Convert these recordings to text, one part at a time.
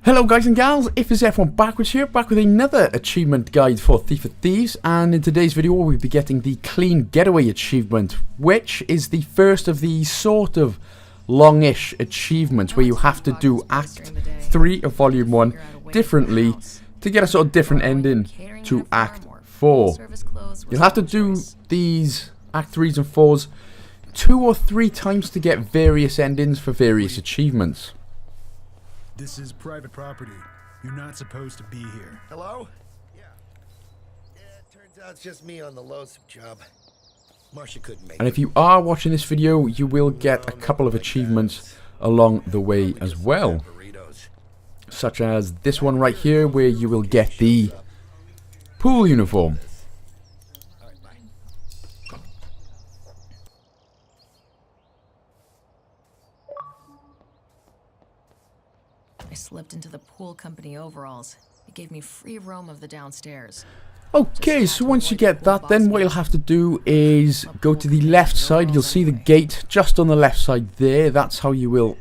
Hello guys and gals, if it's everyone backwards here, back with another achievement guide for Thief of Thieves, and in today's video we'll be getting the Clean Getaway achievement, which is the first of the sort of longish achievements where you have to do Act 3 of Volume 1 differently to get a sort of different ending to Act 4. You'll have to do these Act 3s and 4s 2 or 3 times to get various endings for various achievements. This is private property. You're not supposed to be here. Hello? Yeah. It turns out it's just me on the lonesome job. Marcia couldn't make it. And if you are watching this video, you will get a couple of achievements along the way as well. Such as this one right here, where you will get the pool uniform. I slipped into the pool company overalls. It gave me free roam of the downstairs. Okay, so once you get that, then what you'll have to do is go to the left side. You'll see the gate just on the left side there. That's how you will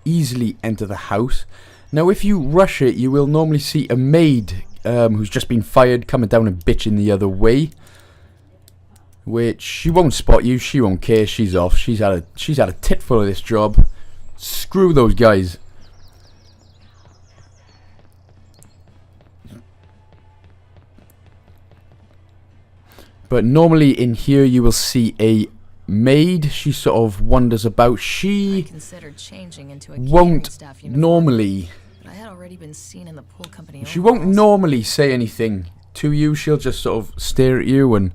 easily enter the house. Now, if you rush it, you will normally see a maid who's just been fired coming down and bitching the other way. Which, she won't spot you. She won't care. She's off. She's had a tit full of this job. Screw those guys. But normally in here you will see a maid. She sort of wanders about. She won't normally. I had already been seen in the pool company. She won't normally say anything to you. She'll just sort of stare at you and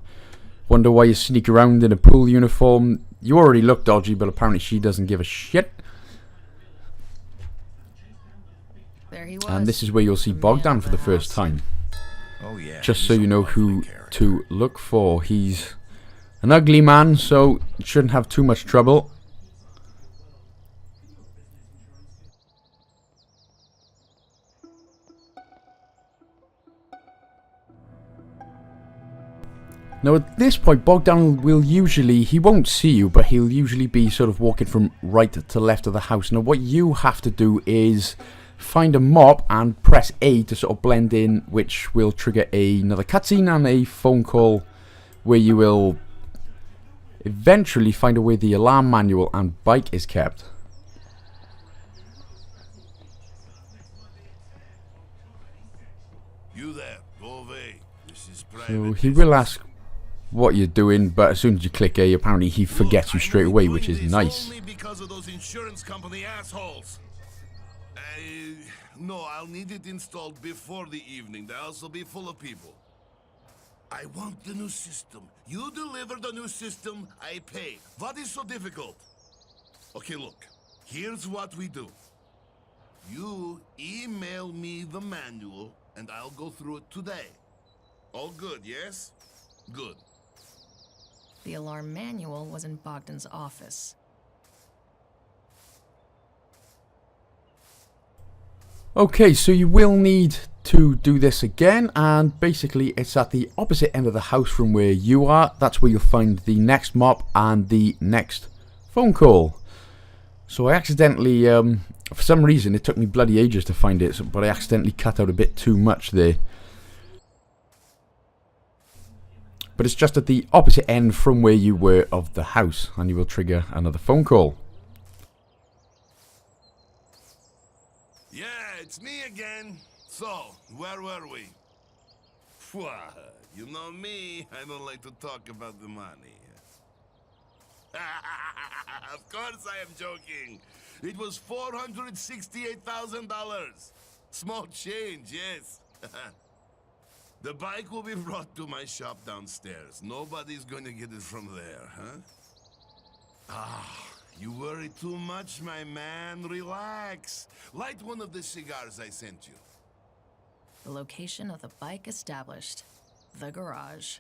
wonder why you sneak around in a pool uniform. You already look dodgy, but apparently she doesn't give a shit. There he was. And this is where you'll see Bogdan for the first time. Oh, yeah. Just so you know who to look for. He's an ugly man, so shouldn't have too much trouble. Now at this point, Bogdan will usually, he won't see you, but he'll usually be sort of walking from right to left of the house. Now what you have to do is find a mop and press A to sort of blend in, which will trigger another cutscene and a phone call where you will eventually find out where the alarm manual and bike is kept. You there, go away. This is private. So he will ask what you're doing, but as soon as you click A, apparently he forgets you straight away, which is nice. Only because of those insurance company assholes. No, I'll need it installed before the evening. The house will be full of people. I want the new system. You deliver the new system, I pay. What is so difficult? Okay, look. Here's what we do. You email me the manual, and I'll go through it today. All good, yes? Good. The alarm manual was in Bogdan's office. Okay, so you will need to do this again, and basically it's at the opposite end of the house from where you are. That's where you'll find the next mop and the next phone call. So I accidentally, for some reason, it took me bloody ages to find it, but I accidentally cut out a bit too much there. But it's just at the opposite end from where you were of the house, and you will trigger another phone call. Yeah, it's me again. So, where were we? Phew, you know me, I don't like to talk about the money. Of course I am joking. It was $468,000. Small change, yes. The bike will be brought to my shop downstairs. Nobody's going to get it from there, huh? Ah. You worry too much, my man. Relax. Light one of the cigars I sent you. The location of the bike established. The garage.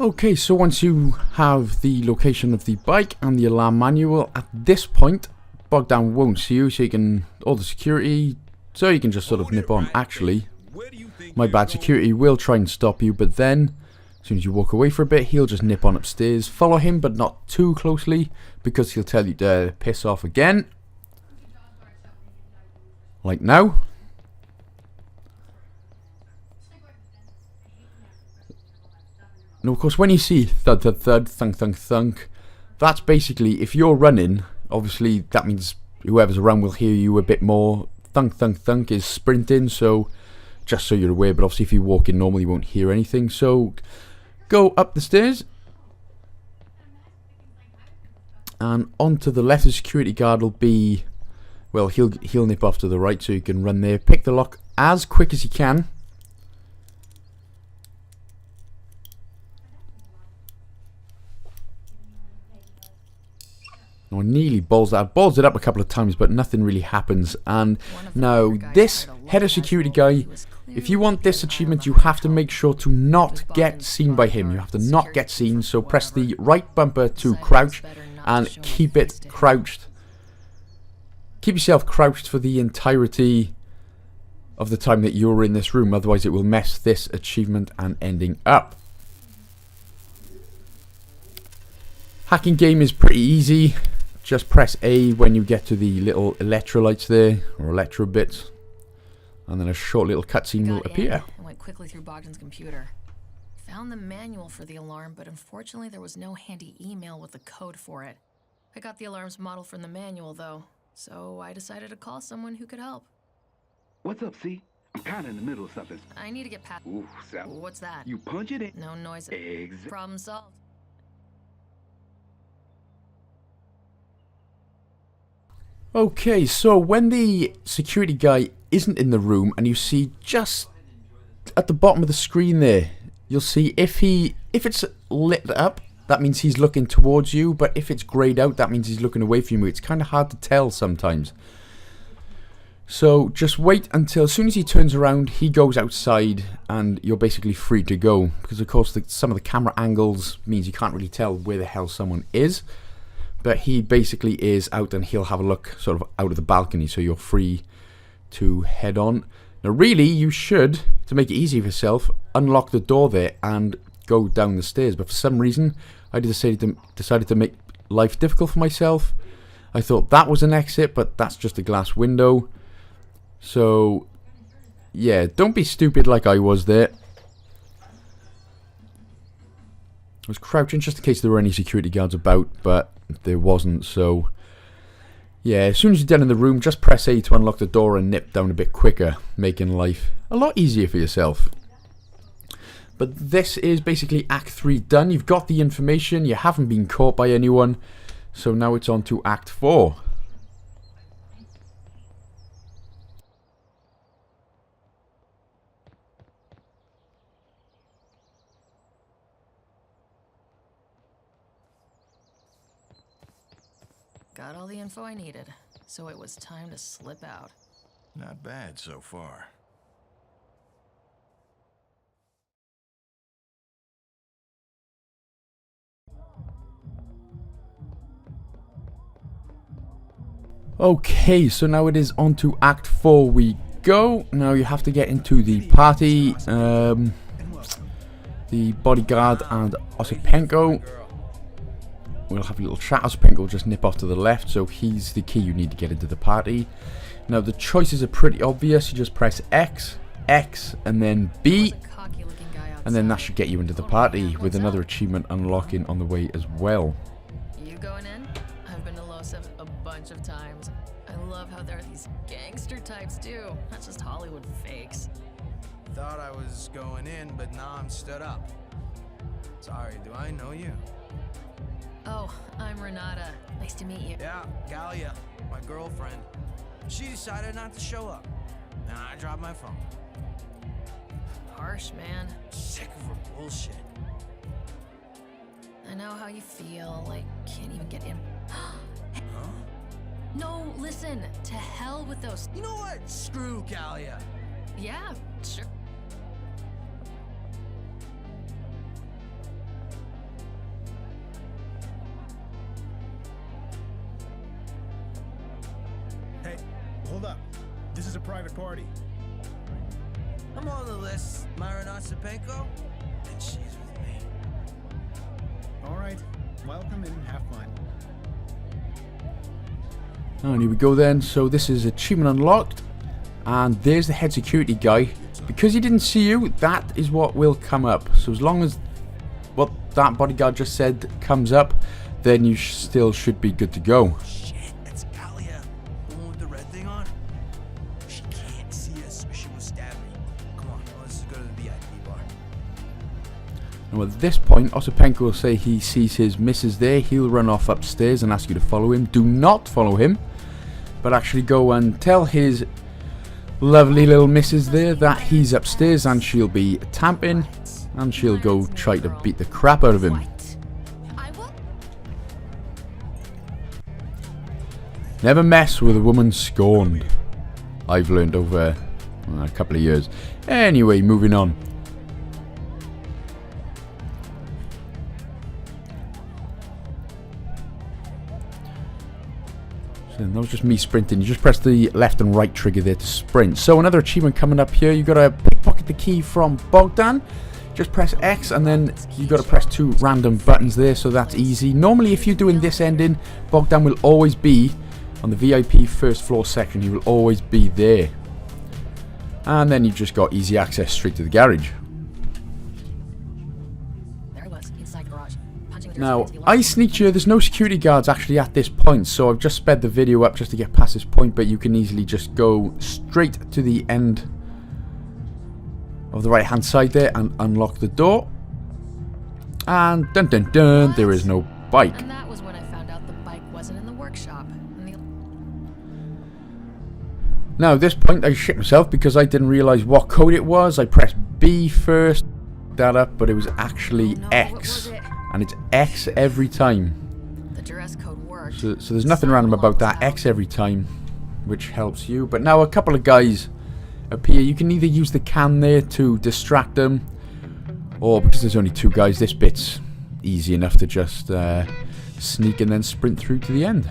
Okay, so once you have the location of the bike and the alarm manual, at this point, Bogdan won't see you, so you can, all the security, so you can just sort of nip on. Actually, my bad, security will try and stop you, but then As soon as you walk away for a bit, he'll just nip on upstairs. Follow him, but not too closely, because he'll tell you to piss off again. Like now. And of course, when you see thud, thud, thud, thunk, thunk, thunk, that's basically, if you're running, obviously that means whoever's around will hear you a bit more. Thunk, thunk, thunk is sprinting, so just so you're aware, but obviously if you walk in normally you won't hear anything. So go up the stairs and onto the left. The security guard will be, well, he'll nip off to the right, so you can run there. Pick the lock as quick as you can. I nearly balls it up a couple of times, but nothing really happens. And now this head of security guy, if you want this achievement, you have to make sure to not get seen by him. You have to not get seen, so press the right bumper to crouch and keep it crouched. Keep yourself crouched for the entirety of the time that you're in this room, otherwise it will mess this achievement and ending up. Hacking game is pretty easy. Just press A when you get to the little electrolytes there, or electro bits, and then a short little cutscene will appear. I went quickly through Bogdan's computer. Found the manual for the alarm, but unfortunately there was no handy email with the code for it. I got the alarm's model from the manual though, so I decided to call someone who could help. What's up, C? I'm kinda in the middle of something. I need to get past. Ooh, so What's that? you punch it in. No noise. Problem solved. Okay, so when the security guy isn't in the room and you see just at the bottom of the screen there, you'll see if it's lit up, that means he's looking towards you, but if it's grayed out, that means he's looking away from you. It's kind of hard to tell sometimes. So just wait until as soon as he turns around, he goes outside and you're basically free to go, because of course some of the camera angles means you can't really tell where the hell someone is. But he basically is out and he'll have a look sort of out of the balcony, so you're free to head on. Now really, you should, to make it easy for yourself, unlock the door there and go down the stairs. But for some reason, I decided to make life difficult for myself. I thought that was an exit, but that's just a glass window. So, yeah, don't be stupid like I was there. I was crouching just in case there were any security guards about, but there wasn't, so yeah, as soon as you're done in the room, just press A to unlock the door and nip down a bit quicker, making life a lot easier for yourself. But this is basically Act 3 done. You've got the information, you haven't been caught by anyone, so now it's on to Act 4. Got all the info I needed, so it was time to slip out. Not bad so far. Okay, so now it is on to Act 4 we go. Now you have to get into the party. The bodyguard and Osipenko. We'll have a little chat. Osipenko will just nip off to the left, so he's the key you need to get into the party. Now the choices are pretty obvious. You just press X, X, and then B. And then that should get you into the party, with another achievement unlocking on the way as well. You going in? I've been to Losov a bunch of times. I love how there are these gangster types too, not just Hollywood fakes. Thought I was going in, but now I'm stood up. Sorry, do I know you? Oh, I'm Renata. Nice to meet you. Yeah, Galia, my girlfriend. She decided not to show up. And I dropped my phone. Harsh, man. Sick of her bullshit. I know how you feel, like can't even get in. Huh? No, listen. To hell with those. You know what? Screw Galia. Yeah, sure. Hey, hold up. This is a private party. I'm on the list, Myron Osipenko, and she's with me. All right. Welcome and have fun. And here we go then. So this is achievement unlocked. And there's the head security guy. Because he didn't see you, that is what will come up. So as long as what that bodyguard just said comes up, then you still should be good to go. Shit, that's Kalia. The one with the red thing on? She can't see us or she will stab me. Come on, let's go to the VIP bar. Now at this point, Osipenko will say he sees his missus there. He'll run off upstairs and ask you to follow him. Do not follow him, but actually go and tell his lovely little missus there that he's upstairs and she'll be tamping and she'll go try to beat the crap out of him. Never mess with a woman scorned. I've learned over a couple of years. Anyway, moving on. So that was just me sprinting. You just press the left and right trigger there to sprint. So another achievement coming up here. You got to pickpocket the key from Bogdan. Just press X and then you got to press 2 random buttons there, so that's easy. Normally if you're doing this ending, Bogdan will always be on the VIP first floor section. He will always be there. And then you just got easy access straight to the garage. There he was, inside the garage. Punching the Now, doors against the I alarm. sneaked here. There's no security guards actually at this point, so I've just sped the video up just to get past this point, but you can easily just go straight to the end of the right hand side there and unlock the door. And dun dun dun, there is no bike. And that was when I found out the bike wasn't in the workshop. And the Now at this point I shit myself because I didn't realise what code it was. I pressed B first, that up, but it was actually Oh no, X. what was it? And it's X every time. The dress code worked. So there's nothing random about that. X every time, which helps you. But now a couple of guys appear. You can either use the can there to distract them, or because there's only 2 guys, this bit's easy enough to just sneak and then sprint through to the end.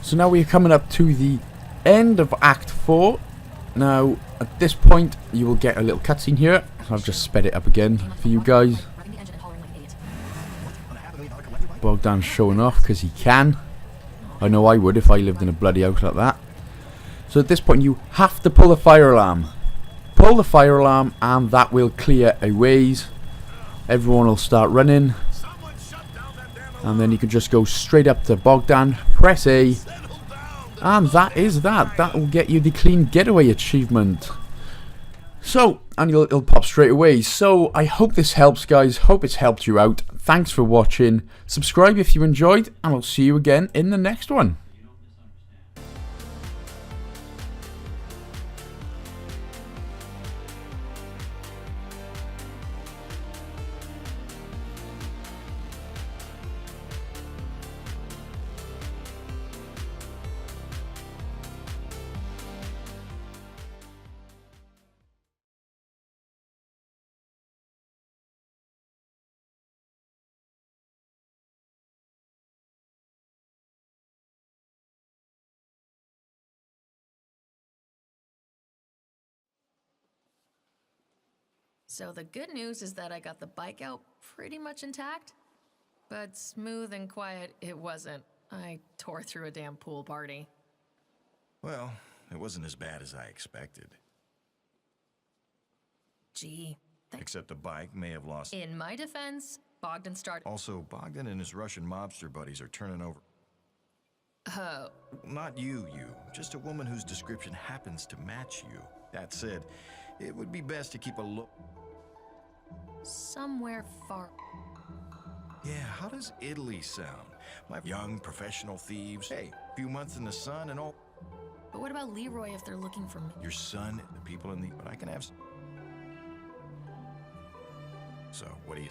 So now we're coming up to the end of Act 4. Now, at this point, you will get a little cutscene here. So I've just sped it up again for you guys. Revving the engine and hollering like an idiot. Bogdan's showing off because he can. I know I would if I lived in a bloody house like that. So at this point, you have to pull the fire alarm. Pull the fire alarm and that will clear a ways. Everyone will start running. And then you can just go straight up to Bogdan, press A, and that is that. That will get you the Clean Getaway achievement. So, and it'll pop straight away. So, I hope this helps, guys. Hope it's helped you out. Thanks for watching. Subscribe if you enjoyed, and I'll see you again in the next one. So the good news is that I got the bike out pretty much intact. But smooth and quiet it wasn't. I tore through a damn pool party. Well, it wasn't as bad as I expected. Gee. Except the bike may have lost. In my defense, Bogdan started. Also, Bogdan and his Russian mobster buddies are turning over. Oh, Not you. Just a woman whose description happens to match you. That said, it would be best to keep a look. somewhere far. Yeah, how does Italy sound? My young professional thieves. Hey, a few months in the sun and all. But what about Leroy if they're looking for me? Your son, the people in the. But I can have. So, what do you.